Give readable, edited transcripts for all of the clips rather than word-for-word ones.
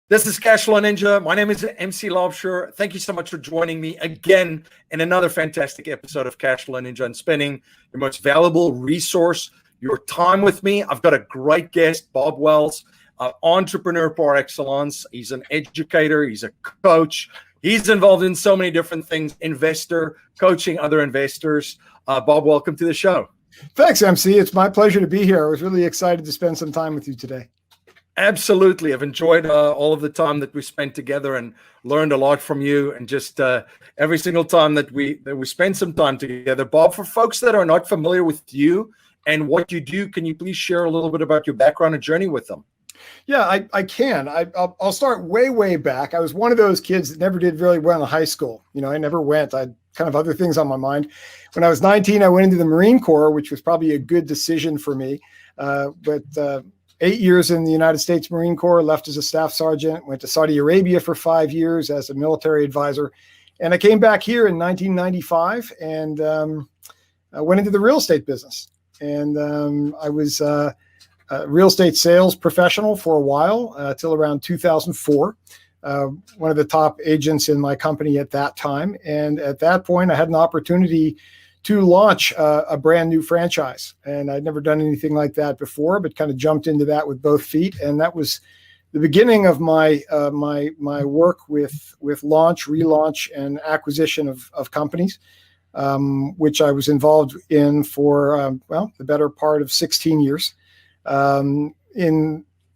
This is Cashflow Ninja. My name is MC Lobsher. Thank you so much for joining me again in another fantastic episode of Cashflow Ninja and spending your most valuable resource, your time with me. I've got a great guest, Bob Wells, entrepreneur par excellence. He's an educator. He's a coach. He's involved in so many different things, investor, coaching other investors. Bob, welcome to the show. Thanks, MC. It's my pleasure to be here. I was really excited to spend some time with you today. Absolutely. I've enjoyed all of the time that we spent together and learned a lot from you. And just every single time that we spend some time together. Bob, for folks that are not familiar with you and what you do, can you please share a little bit about your background and journey with them? Yeah, I can. I'll start way back. I was one of those kids that never did really well in high school. You know, I never went. I had kind of other things on my mind. When I was 19, I went into the Marine Corps, which was probably a good decision for me. But 8 years in the United States Marine Corps, left as a staff sergeant, went to Saudi Arabia for 5 years as a military advisor. And I came back here in 1995 and I went into the real estate business. And I was a real estate sales professional for a while, till around 2004. One of the top agents in my company at that time. And at that point, I had an opportunity to launch a brand new franchise. And I'd never done anything like that before, but kind of jumped into that with both feet. And that was the beginning of my my work with launch, relaunch, and acquisition of companies, which I was involved in for, the better part of 16 years. In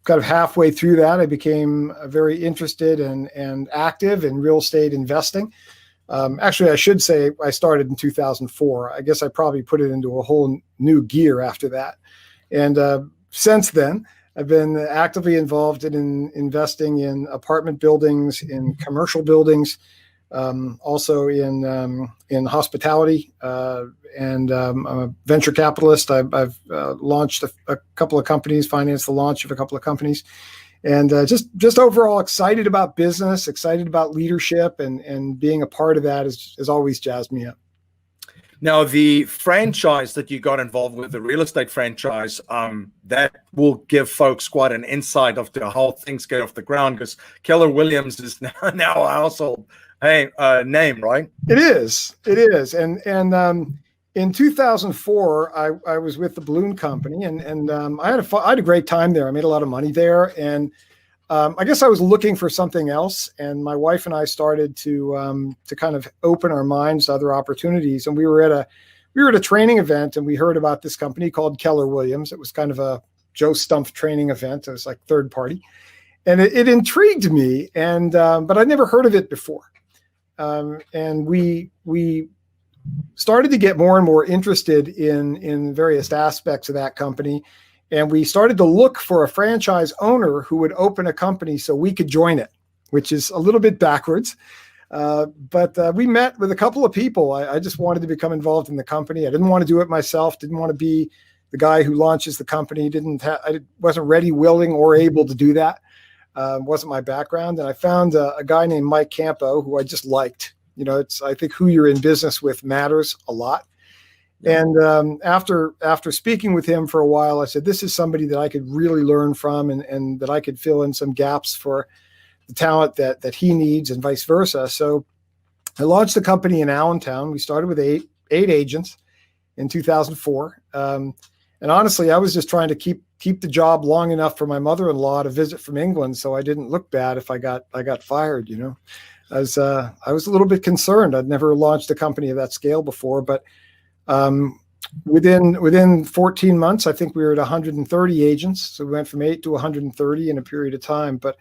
kind of halfway through that, I became very interested and active in real estate investing. Actually, I should say I started in 2004. I guess I probably put it into a whole new gear after that. And since then, I've been actively involved in investing in apartment buildings, in commercial buildings, also in hospitality, and I'm a venture capitalist. I've launched a couple of companies, financed the launch of a couple of companies. And just overall excited about business, excited about leadership, and being a part of that has always jazzed me up. Now, the franchise that you got involved with, the real estate franchise, that will give folks quite an insight of how things get off the ground, because Keller Williams is now a household name, right? It is. And in 2004, I was with the balloon company, and I had a great time there. I made a lot of money there, and I guess I was looking for something else. And my wife and I started to kind of open our minds to other opportunities. And we were at a training event, and we heard about this company called Keller Williams. It was kind of a Joe Stumpf training event. It was like third party, and it intrigued me. And but I'd never heard of it before. And we started to get more and more interested in various aspects of that company. And we started to look for a franchise owner who would open a company so we could join it, which is a little bit backwards. But we met with a couple of people. I just wanted to become involved in the company. I didn't want to do it myself. Didn't want to be the guy who launches the company. I wasn't ready, willing, or able to do that. Wasn't my background. And I found a guy named Mike Campo who I just liked. You know, I think who you're in business with matters a lot. And after speaking with him for a while, I said, this is somebody that I could really learn from, and that I could fill in some gaps for the talent that he needs, and vice versa. So I launched the company in Allentown. We started with eight agents in 2004. And honestly, I was just trying to keep the job long enough for my mother-in-law to visit from England, so I didn't look bad if I got fired, you know. I was a little bit concerned. I'd never launched a company of that scale before, but within 14 months, I think we were at 130 agents. So we went from 8 to 130 in a period of time. But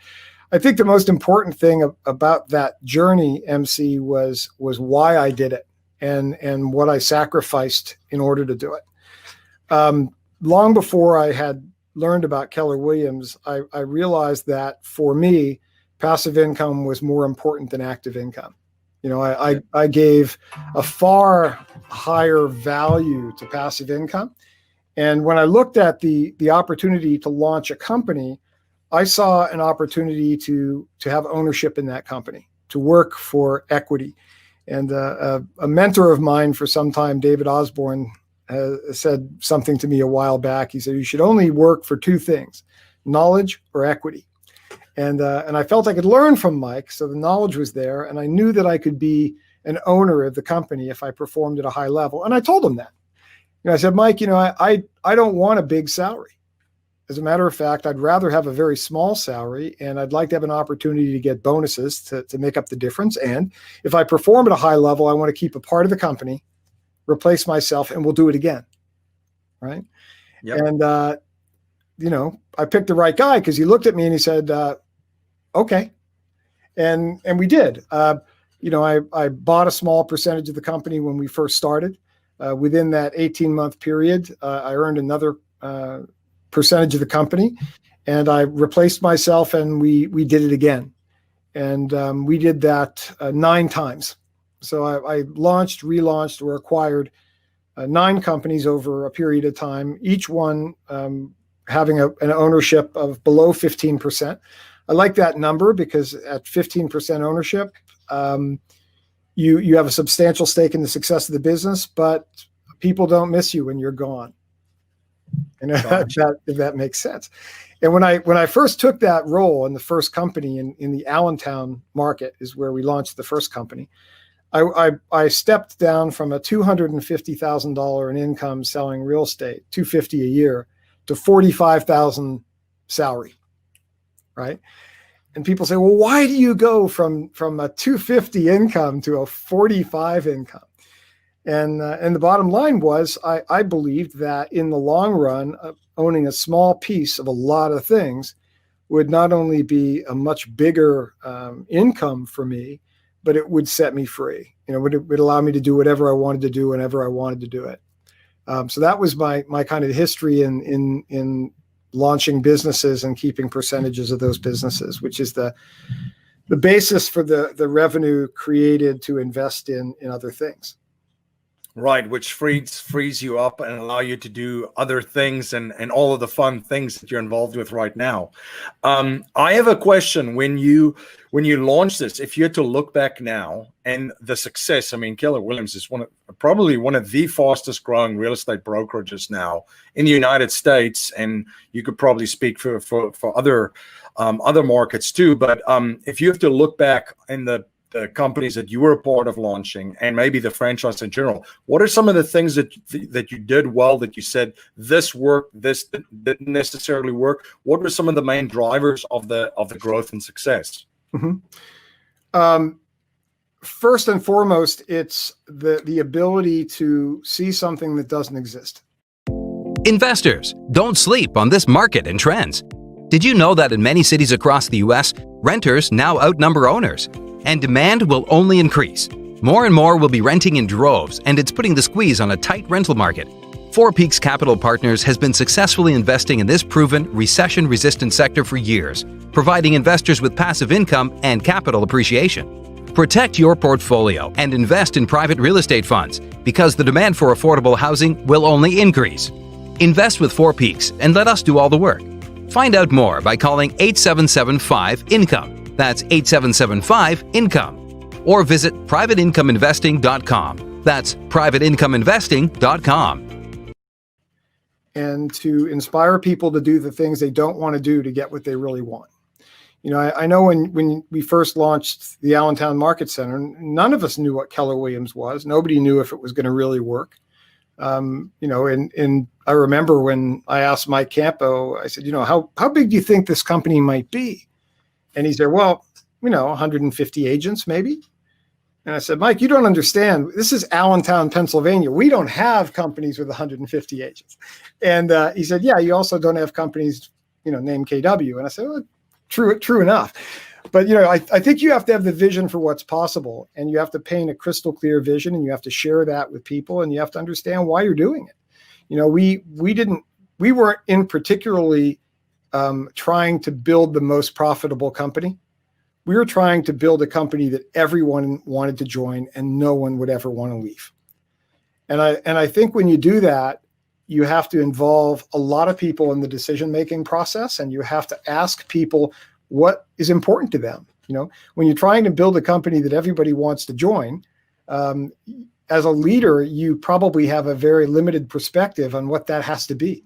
I think the most important thing about that journey, MC, was why I did it and what I sacrificed in order to do it. Long before I had learned about Keller Williams, I realized that for me, passive income was more important than active income. You know, I gave a far higher value to passive income. And when I looked at the opportunity to launch a company, I saw an opportunity to have ownership in that company, to work for equity. And a mentor of mine for some time, David Osborne, said something to me a while back. He said, you should only work for two things, knowledge or equity. And I felt I could learn from Mike. So the knowledge was there. And I knew that I could be an owner of the company if I performed at a high level. And I told him that. I said, Mike, I don't want a big salary. As a matter of fact, I'd rather have a very small salary, and I'd like to have an opportunity to get bonuses to make up the difference. And if I perform at a high level, I want to keep a part of the company, replace myself, and we'll do it again. Right. Yep. And, I picked the right guy because he looked at me and he said, okay. And we did. I bought a small percentage of the company when we first started. Within that 18-month period, I earned another percentage of the company, and I replaced myself, and we did it again. And we did that 9 times. So I launched, relaunched, or acquired 9 companies over a period of time, each one having an ownership of below 15%. I like that number because at 15% ownership, you have a substantial stake in the success of the business, but people don't miss you when you're gone. And if that makes sense. And when I first took that role in the first company in the Allentown market is where we launched the first company, I stepped down from a $250,000 in income selling real estate, $250,000 a year, to $45,000 salary, right? And people say, well, why do you go from a $250,000 income to a $45,000 income? And the bottom line was, I believed that in the long run, owning a small piece of a lot of things would not only be a much bigger income for me, but it would set me free. It would allow me to do whatever I wanted to do whenever I wanted to do it. So that was my kind of history in launching businesses and keeping percentages of those businesses, which is the basis for the revenue created to invest in other things. Right, which frees you up and allow you to do other things and all of the fun things that you're involved with right now. I have a question. When you launch this, if you had to look back now and the success, I mean, Keller Williams is probably one of the fastest growing real estate brokerages now in the United States, and you could probably speak for other markets too. But if you have to look back in the companies that you were a part of launching and maybe the franchise in general, what are some of the things that you did well that you said this worked, this didn't necessarily work? What were some of the main drivers of the growth and success? Mm-hmm. First and foremost, it's the ability to see something that doesn't exist. Investors, don't sleep on this market and trends. Did you know that in many cities across the U.S., renters now outnumber owners? And demand will only increase. More and more will be renting in droves, and it's putting the squeeze on a tight rental market. Four Peaks Capital Partners has been successfully investing in this proven, recession-resistant sector for years, providing investors with passive income and capital appreciation. Protect your portfolio and invest in private real estate funds because the demand for affordable housing will only increase. Invest with Four Peaks and let us do all the work. Find out more by calling 8775-INCOME. That's 8775-INCOME. Or visit privateincomeinvesting.com. That's privateincomeinvesting.com. And to inspire people to do the things they don't want to do to get what they really want. I know when we first launched the Allentown Market Center, none of us knew what Keller Williams was. Nobody knew if it was going to really work. And I remember when I asked Mike Campo, I said, how big do you think this company might be? And he said, well, 150 agents maybe. And I said, Mike, you don't understand. This is Allentown, Pennsylvania. We don't have companies with 150 agents. And he said, yeah, you also don't have companies, named KW. And I said, well, true enough. But, I think you have to have the vision for what's possible, and you have to paint a crystal clear vision, and you have to share that with people, and you have to understand why you're doing it. We weren't in particularly trying to build the most profitable company. We were trying to build a company that everyone wanted to join and no one would ever want to leave. And I think when you do that, you have to involve a lot of people in the decision-making process, and you have to ask people what is important to them. When you're trying to build a company that everybody wants to join, as a leader, you probably have a very limited perspective on what that has to be.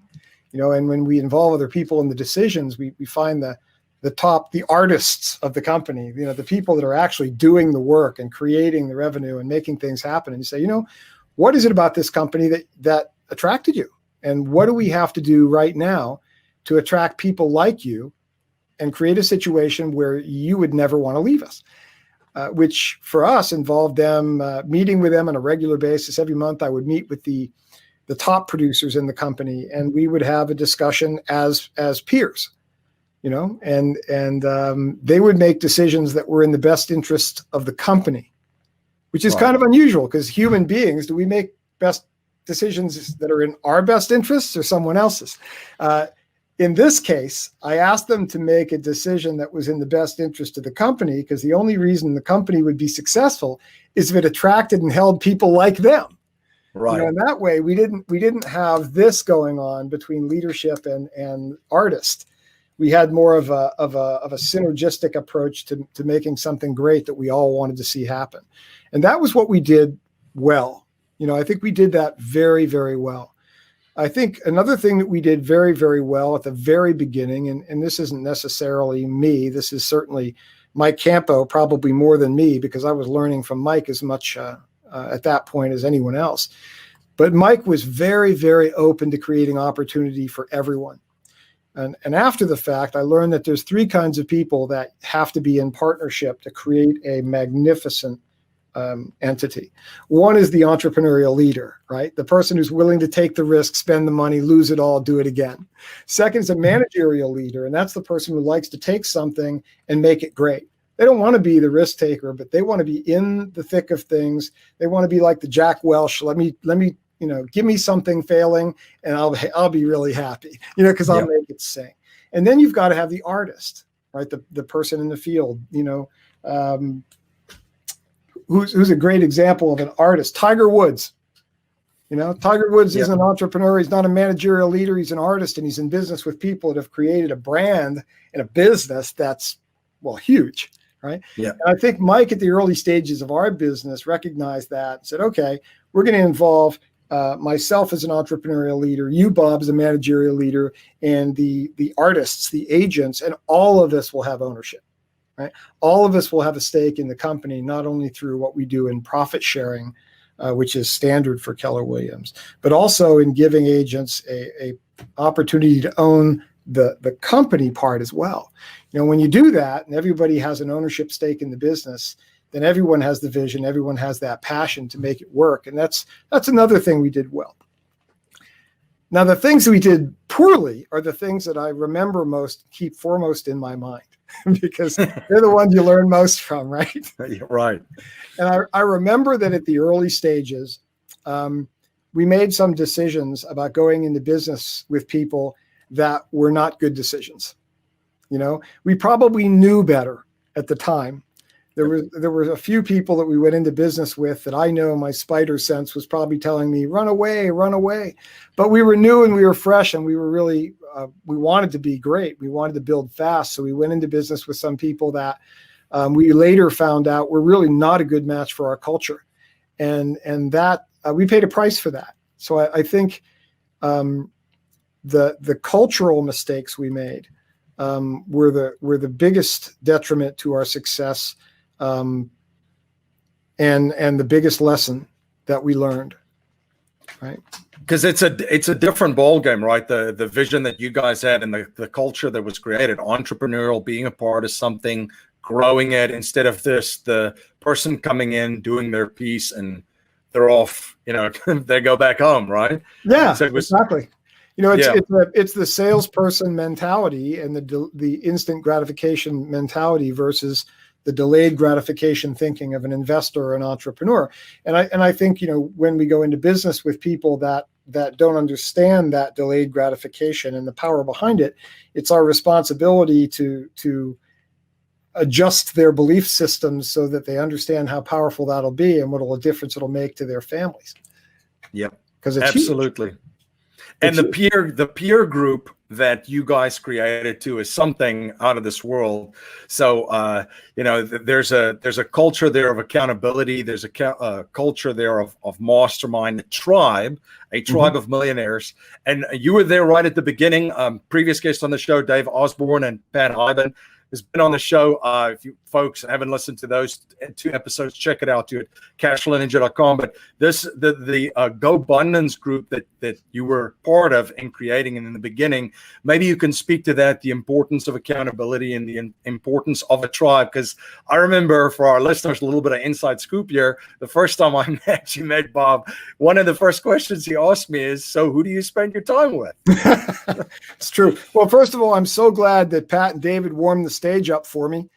And when we involve other people in the decisions, we find the the artists of the company, the people that are actually doing the work and creating the revenue and making things happen. And you say, what is it about this company that attracted you? And what do we have to do right now to attract people like you and create a situation where you would never want to leave us? Which for us involved them meeting with them on a regular basis. Every month I would meet with the top producers in the company, and we would have a discussion as peers. And they would make decisions that were in the best interest of the company, which is kind of unusual because human beings, do we make best decisions that are in our best interests or someone else's? In this case, I asked them to make a decision that was in the best interest of the company, because the only reason the company would be successful is if it attracted and held people like them. Right. In that way, we didn't have this going on between leadership and artist. We had more of a synergistic approach to making something great that we all wanted to see happen. And that was what we did well. I think we did that very, very well. I think another thing that we did very, very well at the very beginning, and this isn't necessarily me, this is certainly Mike Campo, probably more than me, because I was learning from Mike as much at that point as anyone else. But Mike was very, very open to creating opportunity for everyone. And after the fact, I learned that there's three kinds of people that have to be in partnership to create a magnificent entity. One is the entrepreneurial leader, right? The person who's willing to take the risk, spend the money, lose it all, do it again. Second is a managerial leader, and that's the person who likes to take something and make it great. They don't want to be the risk taker, but they want to be in the thick of things. They want to be like the Jack Welch. Let me give me something failing and I'll be really happy, because I'll make it sing. And then you've got to have the artist, right? The person in the field, who's a great example of an artist. Tiger Woods. Tiger Woods is an entrepreneur. He's not a managerial leader. He's an artist, and he's in business with people that have created a brand and a business that's, huge, right? Yeah. And I think Mike at the early stages of our business recognized that and said, okay, we're going to involve myself as an entrepreneurial leader, you, Bob, as a managerial leader, and the artists, the agents, and all of us will have ownership. Right? All of us will have a stake in the company, not only through what we do in profit sharing, which is standard for Keller Williams, but also in giving agents a opportunity to own the company part as well. When you do that and everybody has an ownership stake in the business, then everyone has the vision, everyone has that passion to make it work. And that's another thing we did well. Now, the things we did poorly are the things that I remember most, keep foremost in my mind. Because they're the ones you learn most from, right? Right. And I remember that at the early stages, we made some decisions about going into business with people that were not good decisions. We probably knew better at the time. There were a few people that we went into business with that I know my spider sense was probably telling me, run away, run away. But we were new and we were fresh and we were really, we wanted to be great. We wanted to build fast. So we went into business with some people that we later found out were really not a good match for our culture. And that we paid a price for that. So I think the cultural mistakes we made were the biggest detriment to our success. And the biggest lesson that we learned, right? Because it's a different ball game, right? The vision that you guys had and the culture that was created, entrepreneurial, being a part of something, growing it, instead of the person coming in, doing their piece, and they're off, they go back home, right? Yeah, so exactly. It's the salesperson mentality and the instant gratification mentality versus the delayed gratification thinking of an investor or an entrepreneur. And I think, when we go into business with people that don't understand that delayed gratification and the power behind it, it's our responsibility to adjust their belief systems so that they understand how powerful that'll be and what a difference it'll make to their families. Yep. Because it's absolutely huge. And the peer group that you guys created too is something out of this world. So there's a culture there of accountability. There's a culture there of mastermind, a tribe of millionaires. And you were there right at the beginning. Previous guests on the show, Dave Osborne and Pat Hyben. has been on the show. If you folks haven't listened to those 2 episodes, check it out at cashflowninja.com. But the Gobundance group that you were part of in creating in the beginning, maybe you can speak to that, the importance of accountability and the importance of a tribe. Because I remember, for our listeners, a little bit of inside scoop here. The first time I met Bob, one of the first questions he asked me is, so who do you spend your time with? It's true. Well, first of all, I'm so glad that Pat and David warmed the stage up for me.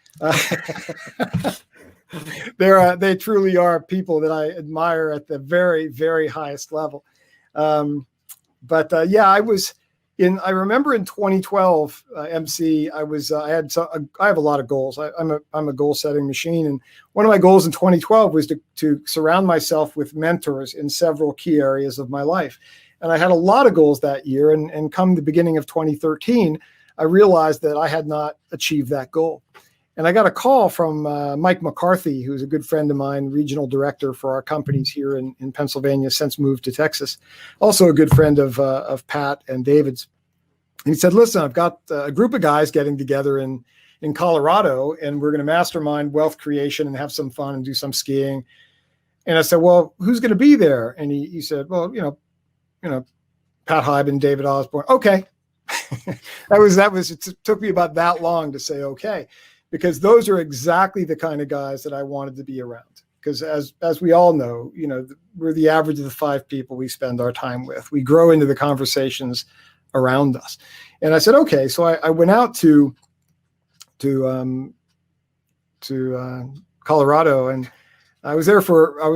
They truly are people that I admire at the very, very highest level. I remember in 2012, MC, I have a lot of goals. I'm a goal setting machine. And one of my goals in 2012 was to surround myself with mentors in several key areas of my life. And I had a lot of goals that year. And come the beginning of 2013, I realized that I had not achieved that goal. And I got a call from Mike McCarthy, who's a good friend of mine, regional director for our companies here in Pennsylvania, since moved to Texas. Also a good friend of Pat and David's. And he said, listen, I've got a group of guys getting together in Colorado, and we're going to mastermind wealth creation and have some fun and do some skiing. And I said, well, who's going to be there? And he said, well, Pat Hybe and David Osborne. Okay. It took me about that long to say, okay, because those are exactly the kind of guys that I wanted to be around. Because as we all know, we're the average of the 5 people we spend our time with. We grow into the conversations around us. And I said, okay. So I went out to Colorado, and I was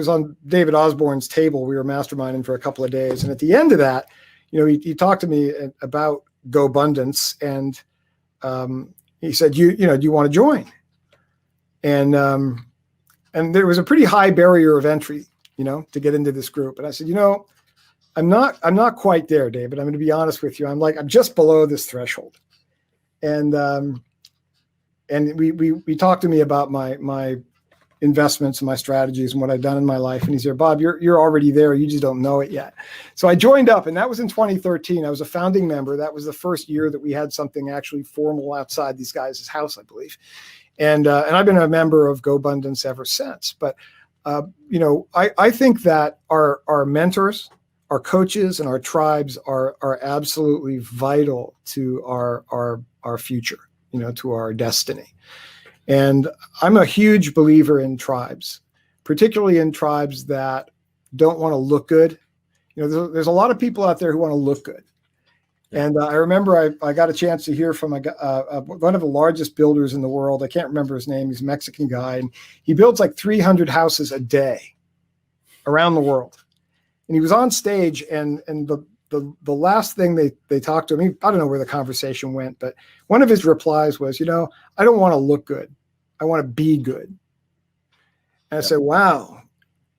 on David Osborne's table. We were masterminding for a couple of days. And at the end of that, he talked to me about Gobundance, and he said, do you want to join? And there was a pretty high barrier of entry, to get into this group. And I said, I'm not quite there, David. I'm going to be honest with you. I'm just below this threshold. And we talked to me about my investments and my strategies and what I've done in my life. And he said, Bob, you're already there. You just don't know it yet. So I joined up, and that was in 2013. I was a founding member. That was the first year that we had something actually formal outside these guys' house, I believe. And I've been a member of Gobundance ever since. But, I think that our mentors, our coaches, and our tribes are absolutely vital to our future, to our destiny. And I'm a huge believer in tribes, particularly in tribes that don't want to look good. There's a lot of people out there who want to look good. And I remember I got a chance to hear from one of the largest builders in the world. I can't remember his name. He's a Mexican guy, and he builds like 300 houses a day around the world. And he was on stage, and the last thing they talked to him, I don't know where the conversation went, but one of his replies was, I don't want to look good. I want to be good. And I said, wow,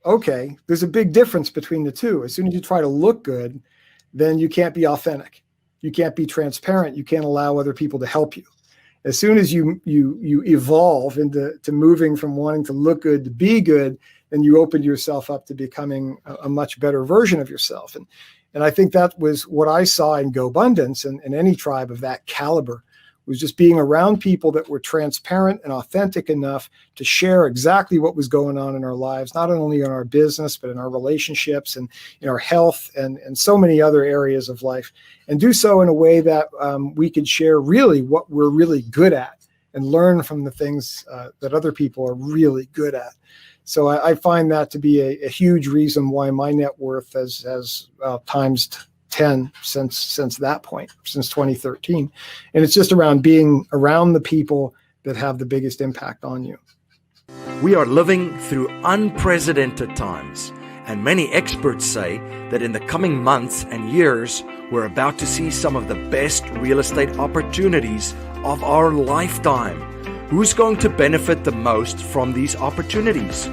okay. There's a big difference between the two. As soon as you try to look good, then you can't be authentic. You can't be transparent. You can't allow other people to help you. As soon as you evolve into moving from wanting to look good to be good, then you open yourself up to becoming a much better version of yourself. And I think that was what I saw in Gobundance and any tribe of that caliber, was just being around people that were transparent and authentic enough to share exactly what was going on in our lives, not only in our business, but in our relationships and in our health and so many other areas of life, and do so in a way that we could share really what we're really good at and learn from the things that other people are really good at. So I find that to be a huge reason why my net worth has times 10 since that point, since 2013. And it's just around being around the people that have the biggest impact on you. We are living through unprecedented times, and many experts say that in the coming months and years, we're about to see some of the best real estate opportunities of our lifetime. Who's going to benefit the most from these opportunities?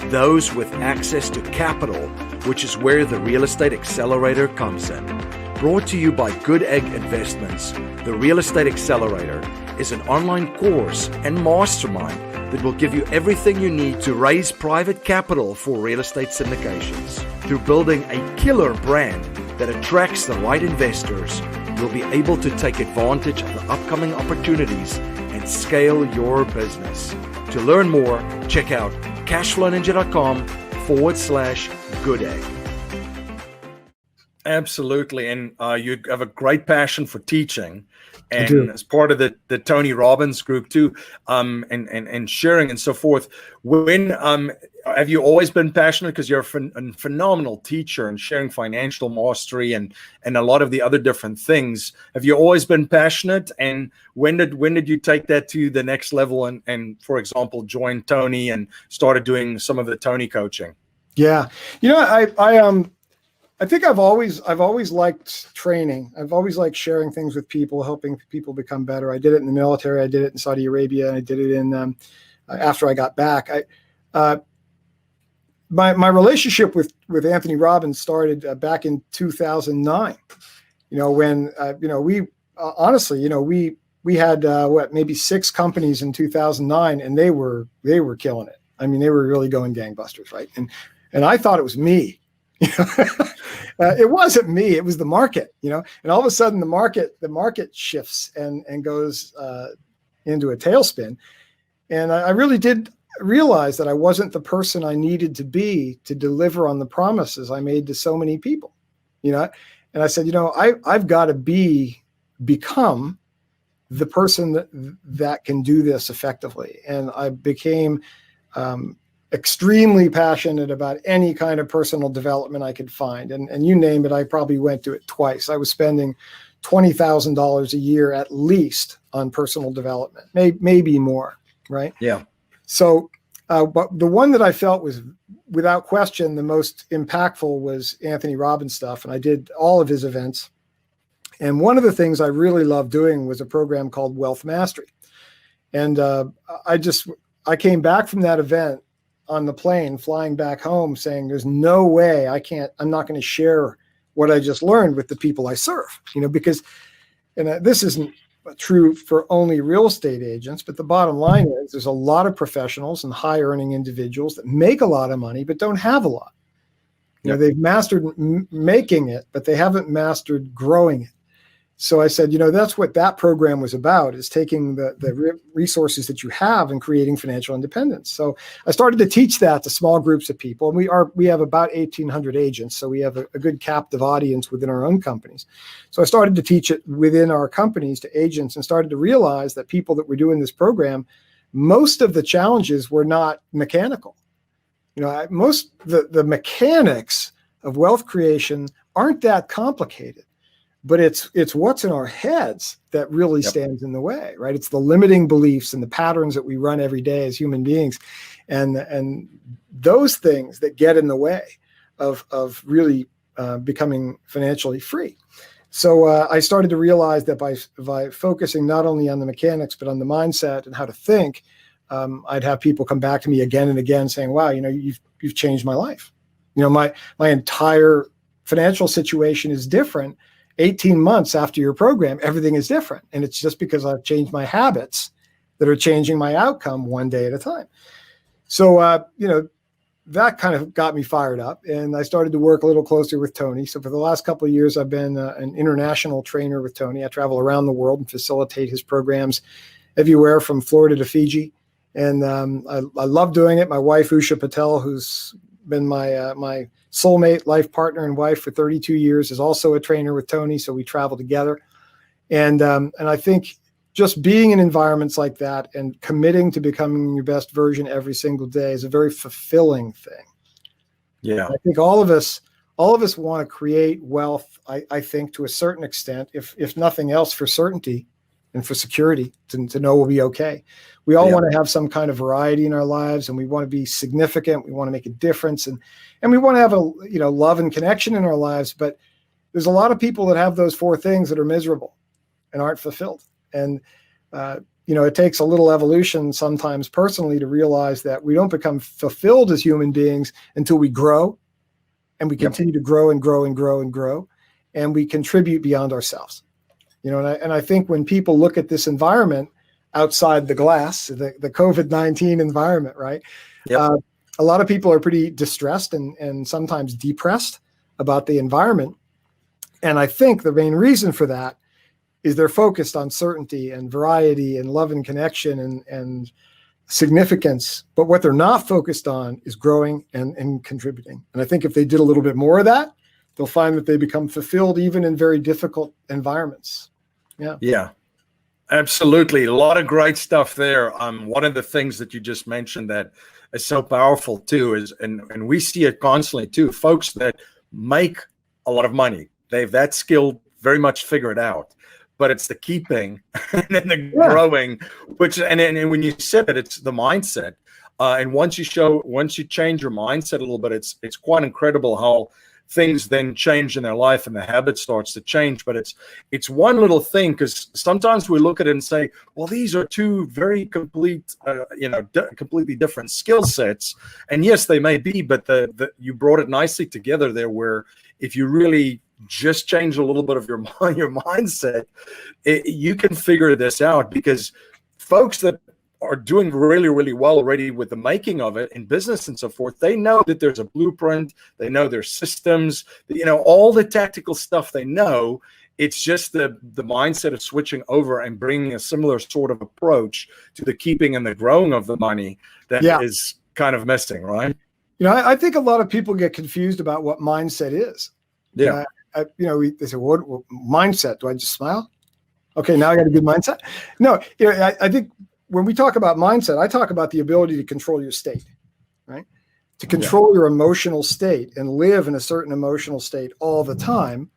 Those with access to capital, which is where the Real Estate Accelerator comes in. Brought to you by Good Egg Investments, the Real Estate Accelerator is an online course and mastermind that will give you everything you need to raise private capital for real estate syndications. Through building a killer brand that attracts the right investors, you'll be able to take advantage of the upcoming opportunities and and scale your business. To learn more, check out cashflowninja.com/good egg. Absolutely. And you have a great passion for teaching. And as part of the Tony Robbins group too, and sharing and so forth. When have you always been passionate? Because you're a phenomenal teacher and sharing financial mastery and a lot of the other different things. Have you always been passionate? And when did you take that to the next level and for example, join Tony and started doing some of the Tony coaching? Yeah, I think I've always liked training. I've always liked sharing things with people, helping people become better. I did it in the military. I did it in Saudi Arabia, and I did it in after I got back. My relationship with Anthony Robbins started back in 2009. When we honestly, we had maybe 6 companies in 2009, and they were killing it. I mean, they were really going gangbusters, right? And I thought it was me. It wasn't me, it was the market, and all of a sudden the market shifts and goes into a tailspin. And I really did realize that I wasn't the person I needed to be to deliver on the promises I made to so many people, and I said, I've got to become the person that can do this effectively. And I became extremely passionate about any kind of personal development I could find. And you name it, I probably went to it twice. I was spending $20,000 a year at least on personal development, maybe more, right? Yeah. So, but the one that I felt was without question the most impactful was Anthony Robbins stuff. And I did all of his events. And one of the things I really loved doing was a program called Wealth Mastery. And I came back from that event on the plane flying back home saying, there's no way I'm not going to share what I just learned with the people I serve, because, and this isn't true for only real estate agents, but the bottom line is there's a lot of professionals and high earning individuals that make a lot of money, but don't have a lot. They've mastered making it, but they haven't mastered growing it. So I said, that's what that program was about, is taking the resources that you have and creating financial independence. So I started to teach that to small groups of people. And we have about 1,800 agents. So we have a good captive audience within our own companies. So I started to teach it within our companies to agents and started to realize that people that were doing this program, most of the challenges were not mechanical. Most the mechanics of wealth creation aren't that complicated. But it's what's in our heads that really stands in the way, right? It's the limiting beliefs and the patterns that we run every day as human beings, and those things that get in the way of really becoming financially free. So I started to realize that by focusing not only on the mechanics but on the mindset and how to think, I'd have people come back to me again and again saying, "Wow, you've changed my life. My entire financial situation is different." 18 months after your program, everything is different. And it's just because I've changed my habits that are changing my outcome one day at a time. So, that kind of got me fired up. And I started to work a little closer with Tony. So for the last couple of years, I've been an international trainer with Tony. I travel around the world and facilitate his programs everywhere from Florida to Fiji. And I love doing it. My wife, Usha Patel, who's been my soulmate, life partner, and wife for 32 years, is also a trainer with Tony. So we travel together. And I think just being in environments like that and committing to becoming your best version every single day is a very fulfilling thing. Yeah. I think all of us want to create wealth, I think, to a certain extent, if nothing else, for certainty and for security, to know we'll be okay. We all want to have some kind of variety in our lives, and we want to be significant. We want to make a difference, and we want to have a love and connection in our lives. But there's a lot of people that have those 4 things that are miserable and aren't fulfilled. And it takes a little evolution sometimes personally to realize that we don't become fulfilled as human beings until we grow, and we continue to grow and grow and grow and grow, and we contribute beyond ourselves. And I think when people look at this environment outside the glass, the COVID-19 environment, right? Yep. A lot of people are pretty distressed and sometimes depressed about the environment. And I think the main reason for that is they're focused on certainty and variety and love and connection and significance. But what they're not focused on is growing and contributing. And I think if they did a little bit more of that, they'll find that they become fulfilled even in very difficult environments. Yeah. Yeah. Absolutely. A lot of great stuff there. One of the things that you just mentioned that is so powerful too is, and we see it constantly too, folks that make a lot of money, they've that skill very much figured out, but it's the keeping and then the growing, which, and when you said that, it's the mindset. And once you change your mindset a little bit, it's quite incredible how things then change in their life and the habit starts to change. But it's one little thing, because sometimes we look at it and say, well, these are two very completely different skill sets. And yes, they may be, but you brought it nicely together there, where if you really just change a little bit of your mindset, you can figure this out. Because folks that are doing really, really well already with the making of it in business and so forth, they know that there's a blueprint, they know there's systems, all the tactical stuff they know. It's just the mindset of switching over and bringing a similar sort of approach to the keeping and the growing of the money that is kind of missing, right? I think a lot of people get confused about what mindset is. Yeah. They say, what mindset? Do I just smile? Okay, now I got a good mindset? No, I think when we talk about mindset, I talk about the ability to control your state, right? To control your emotional state and live in a certain emotional state all the time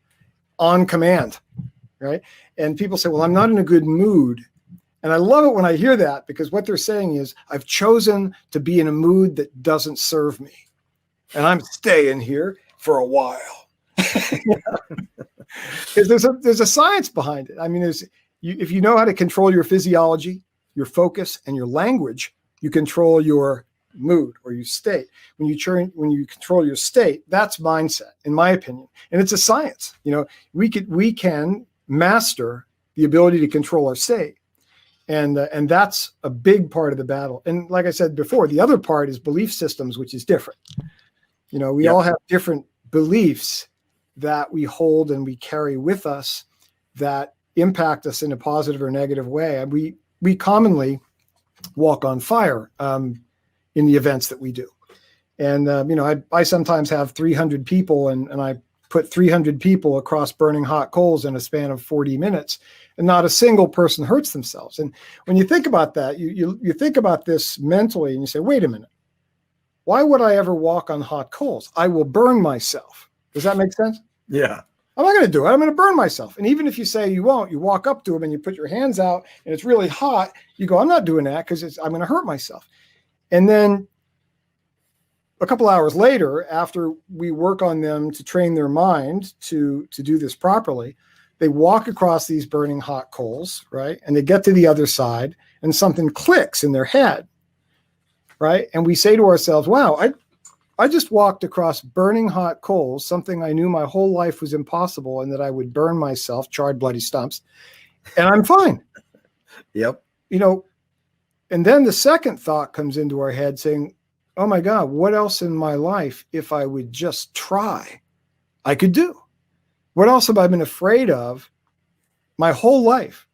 on command, right? And people say, well, I'm not in a good mood. And I love it when I hear that, because what they're saying is, I've chosen to be in a mood that doesn't serve me. And I'm staying here for a while. There's a science behind it. I mean, if you know how to control your physiology, your focus, and your language, you control your mood or your state. When you control your state, that's mindset, in my opinion. And it's a science. We can master the ability to control our state. And that's a big part of the battle. And like I said before, the other part is belief systems, which is different. We all have different beliefs that we hold and we carry with us that impact us in a positive or negative way. And we commonly walk on fire in the events that we do. And, I sometimes have 300 people and I put 300 people across burning hot coals in a span of 40 minutes, and not a single person hurts themselves. And when you think about that, you think about this mentally and you say, wait a minute, why would I ever walk on hot coals? I will burn myself. Does that make sense? Yeah. I'm not going to do it. I'm going to burn myself. And even if you say you won't, you walk up to them and you put your hands out and it's really hot, you go, I'm not doing that because I'm going to hurt myself. And then a couple hours later, after we work on them to train their mind to do this properly, they walk across these burning hot coals, right? And they get to the other side and something clicks in their head, right? And we say to ourselves, wow, I just walked across burning hot coals, something I knew my whole life was impossible and that I would burn myself, charred bloody stumps, and I'm fine. Yep. And then the second thought comes into our head saying, oh my God, what else in my life, if I would just try, I could do? What else have I been afraid of my whole life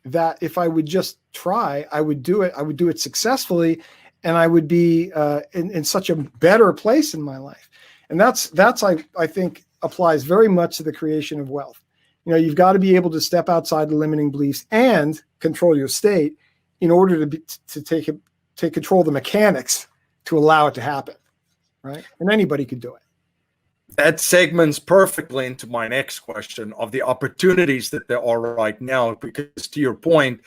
that if I would just try, I would do it. I would do it successfully. And I would be in such a better place in my life. And that's I think applies very much to the creation of wealth. You've got to be able to step outside the limiting beliefs and control your state in order to take control of the mechanics to allow it to happen, right? And anybody could do it. That segments perfectly into my next question of the opportunities that there are right now, because to your point,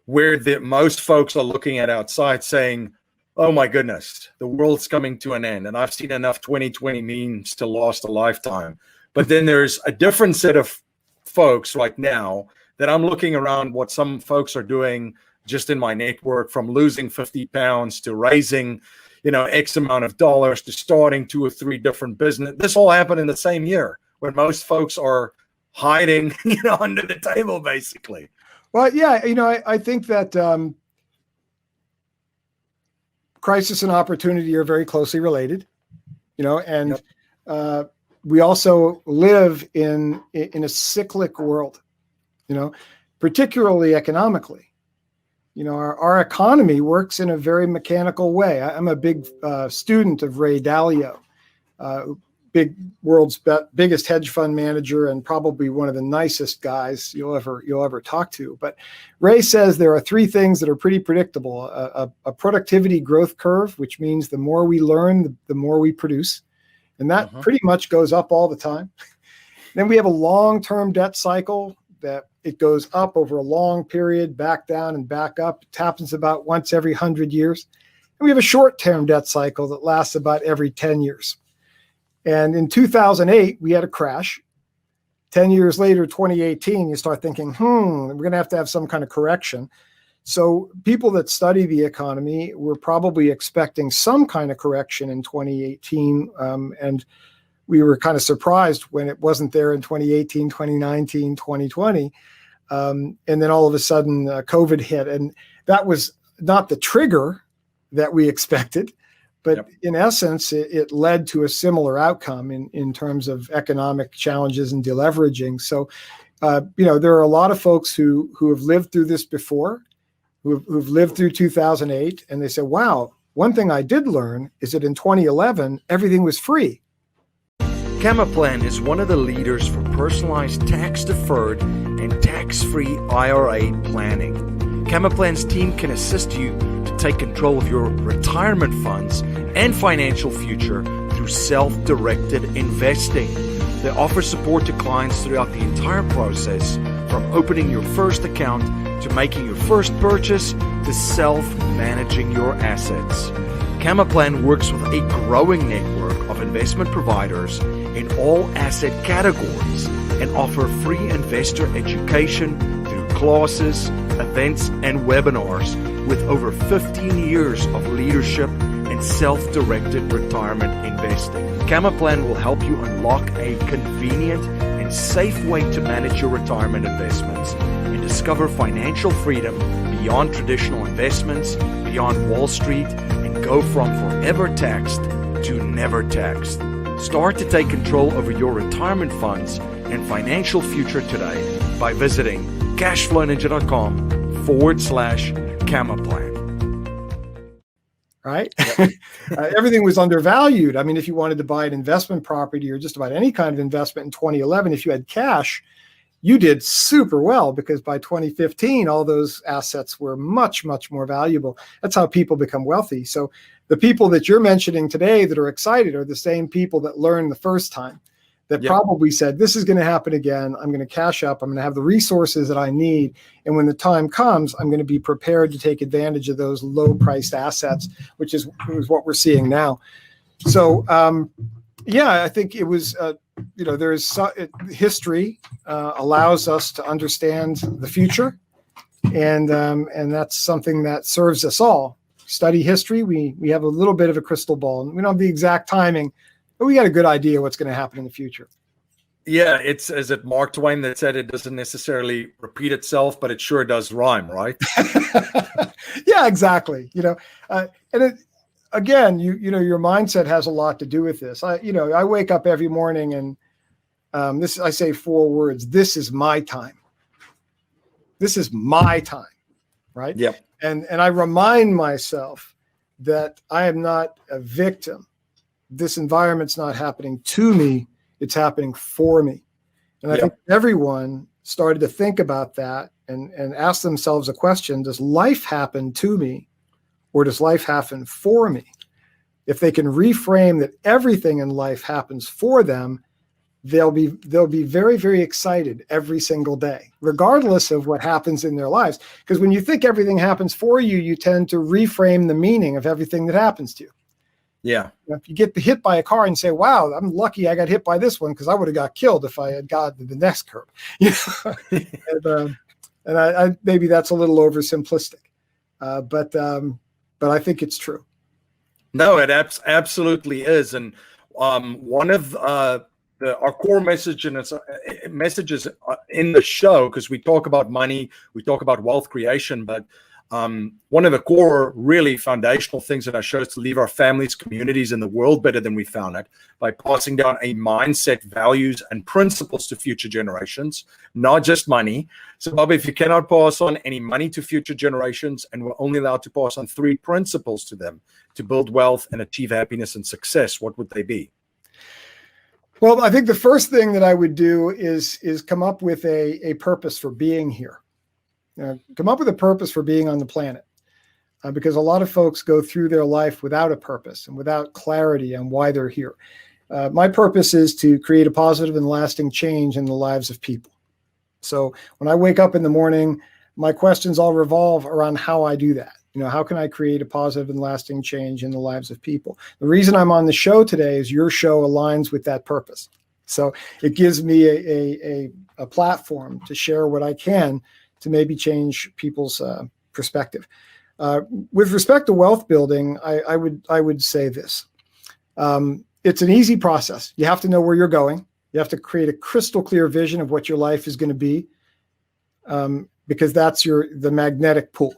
where most folks are looking at outside saying, oh my goodness, the world's coming to an end. And I've seen enough 2020 memes to last a lifetime. But then there's a different set of folks right now that I'm looking around what some folks are doing just in my network, from losing 50 pounds to raising, X amount of dollars to starting 2 or 3 different business. This all happened in the same year when most folks are hiding, under the table, basically. Well, yeah, I think that crisis and opportunity are very closely related, and we also live in a cyclic world. particularly economically. Our economy works in a very mechanical way. I'm a big student of Ray Dalio, world's biggest hedge fund manager and probably one of the nicest guys you'll ever talk to. But Ray says there are three things that are pretty predictable: a productivity growth curve, which means the more we learn, the more we produce, and that pretty much goes up all the time. Then we have a long-term debt cycle that it goes up over a long period, back down and back up. It happens about once every 100 years. And we have a short-term debt cycle that lasts about every 10 years. And in 2008, we had a crash. 10 years later, 2018, you start thinking, we're going to have some kind of correction. So people that study the economy were probably expecting some kind of correction in 2018. And we were kind of surprised when it wasn't there in 2018, 2019, 2020. And then all of a sudden, COVID hit. And that was not the trigger that we expected. But in essence, it led to a similar outcome in terms of economic challenges and deleveraging. So, there are a lot of folks who have lived through this before, who've lived through 2008, and they say, wow, one thing I did learn is that in 2011, everything was free. CAMAPLAN is one of the leaders for personalized tax-deferred and tax-free IRA planning. CAMAPLAN's team can assist you to take control of your retirement funds and financial future through self-directed investing. They offer support to clients throughout the entire process, from opening your first account to making your first purchase to self-managing your assets. CAMAPLAN works with a growing network of investment providers in all asset categories and offer free investor education through classes, events, and webinars with over 15 years of leadership in self-directed retirement investing. CAMAPLAN will help you unlock a convenient and safe way to manage your retirement investments and discover financial freedom beyond traditional investments, beyond Wall Street, and go from forever taxed to never taxed. Start to take control over your retirement funds and financial future today by visiting cashflowninja.com/CAMAPLAN. Right? Everything was undervalued. I mean, if you wanted to buy an investment property or just about any kind of investment in 2011, if you had cash, you did super well, because by 2015, all those assets were much, much more valuable. That's how people become wealthy. So the people that you're mentioning today that are excited are the same people that learned the first time, that probably said, this is going to happen again. I'm going to cash up. I'm going to have the resources that I need. And when the time comes, I'm going to be prepared to take advantage of those low-priced assets, which is what we're seeing now. So, I think it was, history allows us to understand the future. And that's something that serves us all. Study history. We have a little bit of a crystal ball, and we don't have the exact timing, but we got a good idea what's going to happen in the future. Yeah, it's, is it Mark Twain that said it doesn't necessarily repeat itself, but it sure does rhyme, right? Yeah, exactly. And it, again, your mindset has a lot to do with this. I wake up every morning and I say 4 words: this is my time. This is my time, right? Yep. And I remind myself that I am not a victim. This environment's not happening to me, it's happening for me. And I think everyone started to think about that and ask themselves a question: does life happen to me, or does life happen for me? If they can reframe that everything in life happens for them, they'll be very, very excited every single day, regardless of what happens in their lives. Because when you think everything happens for you, you tend to reframe the meaning of everything that happens to you. Yeah. If you get hit by a car and say, wow, I'm lucky I got hit by this one, because I would have got killed if I had got to the next curb. And I maybe that's a little oversimplistic, but I think it's true. No, it absolutely is. And one of our core messages in the show, because we talk about money, we talk about wealth creation, but one of the core, really foundational things that I show is to leave our families, communities, and the world better than we found it by passing down a mindset, values, and principles to future generations, not just money. So, Bob, if you cannot pass on any money to future generations and we're only allowed to pass on 3 principles to them to build wealth and achieve happiness and success, what would they be? Well, I think the first thing that I would do is come up with a purpose for being here. Come up with a purpose for being on the planet, because a lot of folks go through their life without a purpose and without clarity on why they're here. My purpose is to create a positive and lasting change in the lives of people. So when I wake up in the morning, my questions all revolve around how I do that. How can I create a positive and lasting change in the lives of people? The reason I'm on the show today is your show aligns with that purpose. So it gives me a platform to share what I can to maybe change people's perspective. With respect to wealth building, I would say this. It's an easy process. You have to know where you're going. You have to create a crystal clear vision of what your life is going to be, because that's the magnetic pull.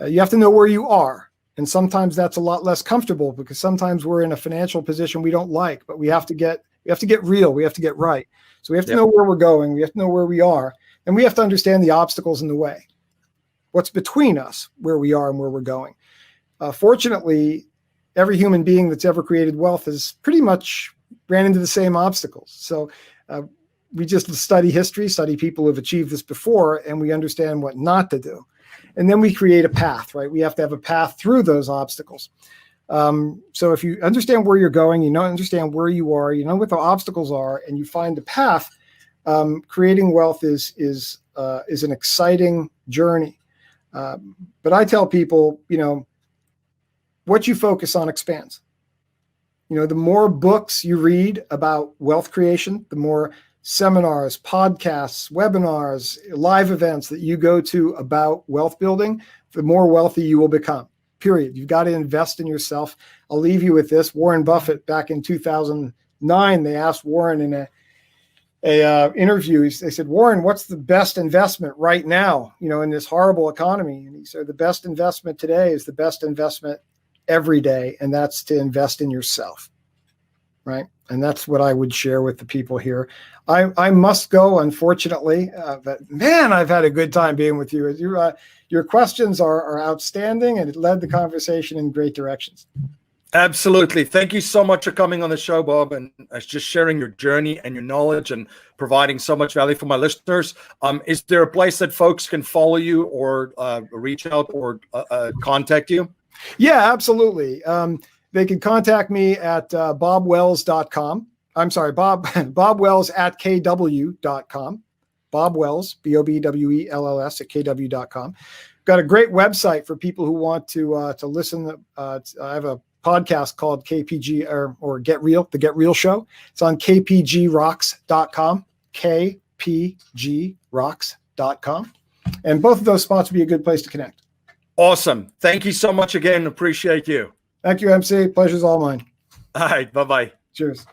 You have to know where you are. And sometimes that's a lot less comfortable, because sometimes we're in a financial position we don't like, but we have to get real. We have to get right. So we have to know where we're going. We have to know where we are. And we have to understand the obstacles in the way. What's between us, where we are and where we're going. Fortunately, every human being that's ever created wealth has pretty much ran into the same obstacles. So we just study history, study people who have achieved this before, and we understand what not to do. And then we create a path, right? We have to have a path through those obstacles. So if you understand where you're going, understand where you are, what the obstacles are, and you find the path, creating wealth is an exciting journey. But I tell people, what you focus on expands. The more books you read about wealth creation, the more seminars, podcasts, webinars, live events that you go to about wealth building, the more wealthy you will become, period. You've got to invest in yourself. I'll leave you with this. Warren Buffett, back in 2009, they asked Warren in a interview, they said, Warren, what's the best investment right now, in this horrible economy? And he said, the best investment today is the best investment every day, and that's to invest in yourself, right? And that's what I would share with the people here. I must go, unfortunately, but man, I've had a good time being with you. Your questions are outstanding, and it led the conversation in great directions. Absolutely. Thank you so much for coming on the show, Bob, and just sharing your journey and your knowledge and providing so much value for my listeners. Is there a place that folks can follow you or reach out or contact you? Yeah, absolutely. They can contact me at bobwells.com. I'm sorry, bobwells at kw.com. Bob Wells, BOBWELLS at kw.com. Got a great website for people who want to listen. I have a podcast called KPG or Get Real, the Get Real Show. It's on kpgrocks.com, kpgrocks.com. And both of those spots would be a good place to connect. Awesome. Thank you so much again. Appreciate you. Thank you, MC. Pleasure's all mine. All right. Bye-bye. Cheers.